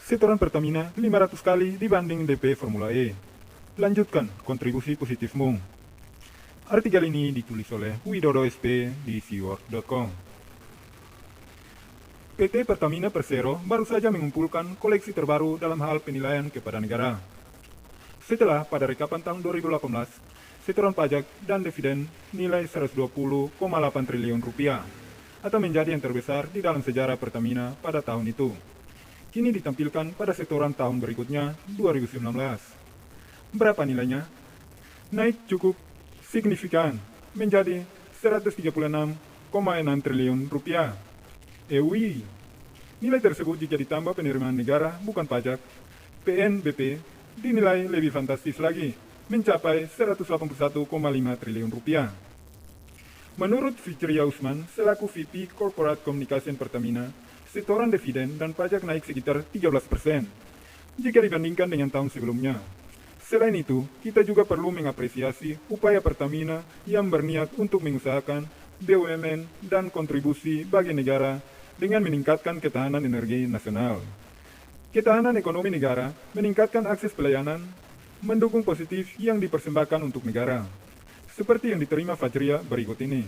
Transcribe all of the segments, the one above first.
Setoran Pertamina 500 kali dibanding DP Formula E. Lanjutkan kontribusi positifmu. Artikel ini ditulis oleh Widodo SP di seaworld.com. PT Pertamina Persero baru saja mengumpulkan koleksi terbaru dalam hal penilaian kepada negara. Setelah pada rekapan tahun 2018, setoran pajak dan dividen nilai 120,8 triliun rupiah, atau menjadi yang terbesar di dalam sejarah Pertamina pada tahun itu. Kini ditampilkan pada setoran tahun berikutnya, 2019. Berapa nilainya? Naik cukup signifikan, menjadi 136,6 triliun rupiah. EWI. Nilai tersebut jika ditambah penerimaan negara bukan pajak, PNBP, dinilai lebih fantastis lagi, mencapai 181,5 triliun rupiah. Menurut Fitria Usman, selaku VP Corporate Communication Pertamina, setoran dividen dan pajak naik sekitar 13% jika dibandingkan dengan tahun sebelumnya. Selain itu, kita juga perlu mengapresiasi upaya Pertamina yang berniat untuk mengusahakan BUMN dan kontribusi bagi negara dengan meningkatkan ketahanan energi nasional. Ketahanan ekonomi negara, meningkatkan akses pelayanan, mendukung positif yang dipersembahkan untuk negara. Seperti yang diterima Fajria berikut ini.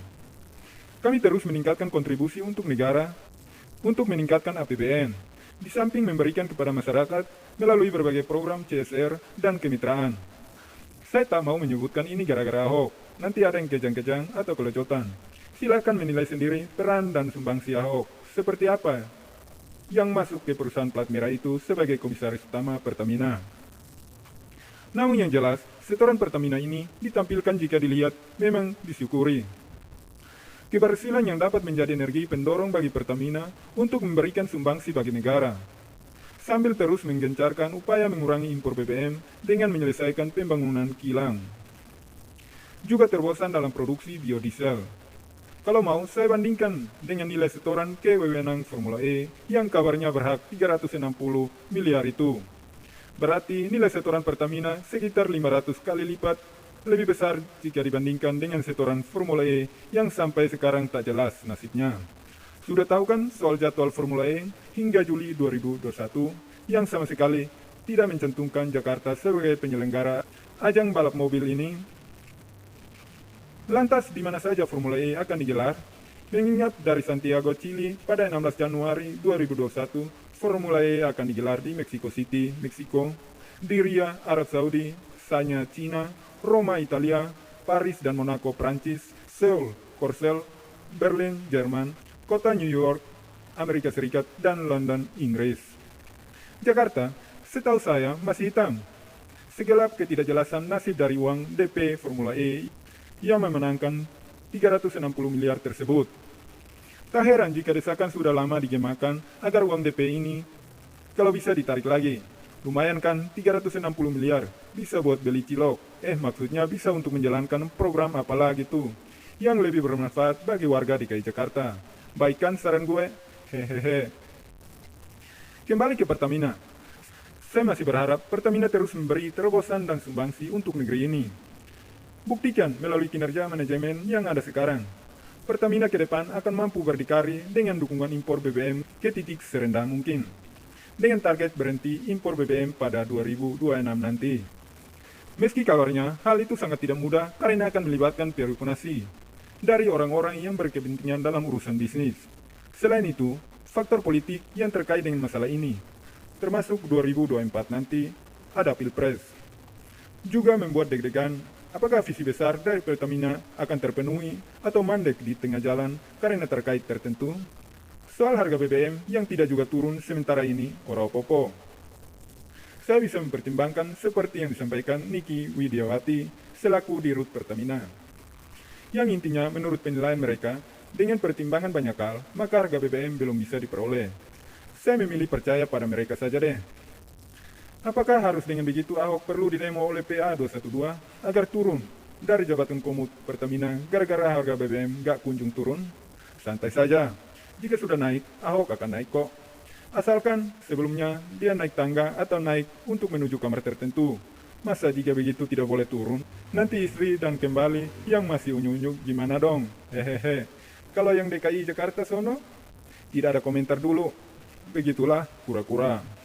Kami terus meningkatkan kontribusi untuk negara, untuk meningkatkan APBN, di samping memberikan kepada masyarakat melalui berbagai program CSR dan kemitraan. Saya tak mau menyebutkan ini gara-gara Ahok, nanti ada yang kejang-kejang atau kelecotan. Silakan menilai sendiri peran dan sumbangsi Ahok, seperti apa yang masuk ke perusahaan plat merah itu sebagai komisaris utama Pertamina. Namun yang jelas, setoran Pertamina ini ditampilkan jika dilihat memang disyukuri. Keberhasilan yang dapat menjadi energi pendorong bagi Pertamina untuk memberikan sumbangsi bagi negara, sambil terus menggencarkan upaya mengurangi impor BBM dengan menyelesaikan pembangunan kilang. Juga terbosan dalam produksi biodiesel. Kalau mau, saya bandingkan dengan nilai setoran kewenangan Formula E yang kabarnya berhak 360 miliar itu. Berarti nilai setoran Pertamina sekitar 500 kali lipat lebih besar jika dibandingkan dengan setoran Formula E yang sampai sekarang tak jelas nasibnya. Sudah tahu kan soal jadwal Formula E hingga Juli 2021 yang sama sekali tidak mencantumkan Jakarta sebagai penyelenggara ajang balap mobil ini? Lantas di mana saja Formula E akan digelar? Mengingat dari Santiago, Chili pada 16 Januari 2021, Formula E akan digelar di Mexico City, Meksiko, di Riyadh, Arab Saudi, Sanya, Cina, Roma, Italia, Paris dan Monaco, Prancis, Seoul, Korsel, Berlin, Jerman, kota New York, Amerika Serikat, dan London, Inggris. Jakarta, setahu saya, masih hitam. Segelap ketidakjelasan nasib dari uang DP Formula E yang memenangkan 360 miliar tersebut. Tak heran jika desakan sudah lama digemakan agar uang DP ini kalau bisa ditarik lagi. Lumayan kan 360 miliar, bisa buat beli cilok. Maksudnya bisa untuk menjalankan program apalagi tuh yang lebih bermanfaat bagi warga DKI Jakarta. Baik kan saran gue? Hehehe. Kembali ke Pertamina. Saya masih berharap Pertamina terus memberi terobosan dan sumbangsi untuk negeri ini. Buktikan melalui kinerja manajemen yang ada sekarang. Pertamina ke depan akan mampu berdikari dengan dukungan impor BBM ke titik serendah mungkin, dengan target berhenti impor BBM pada 2026 nanti. Meski kabarnya, hal itu sangat tidak mudah karena akan melibatkan perikunasi dari orang-orang yang berkepentingan dalam urusan bisnis. Selain itu, faktor politik yang terkait dengan masalah ini, termasuk 2024 nanti, ada Pilpres, juga membuat deg-degan apakah visi besar dari Pertamina akan terpenuhi atau mandek di tengah jalan karena terkait tertentu. Soal harga BBM yang tidak juga turun sementara ini, ora opo-opo. Saya bisa mempertimbangkan seperti yang disampaikan Niki Widiawati selaku Dirut Pertamina. Yang intinya menurut penilaian mereka, dengan pertimbangan banyak hal, maka harga BBM belum bisa diperoleh. Saya memilih percaya pada mereka saja deh. Apakah harus dengan begitu Ahok perlu didemo oleh PA 212 agar turun dari jabatan komut Pertamina gara-gara harga BBM gak kunjung turun? Santai saja. Jika sudah naik, Ahok akan naik kok. Asalkan sebelumnya dia naik tangga atau naik untuk menuju kamar tertentu. Masa jika begitu tidak boleh turun? Nanti istri dan kembali yang masih unyu-unyu gimana dong? Hehehe. Kalau yang DKI Jakarta sono, tidak ada komentar dulu. Begitulah kura-kura.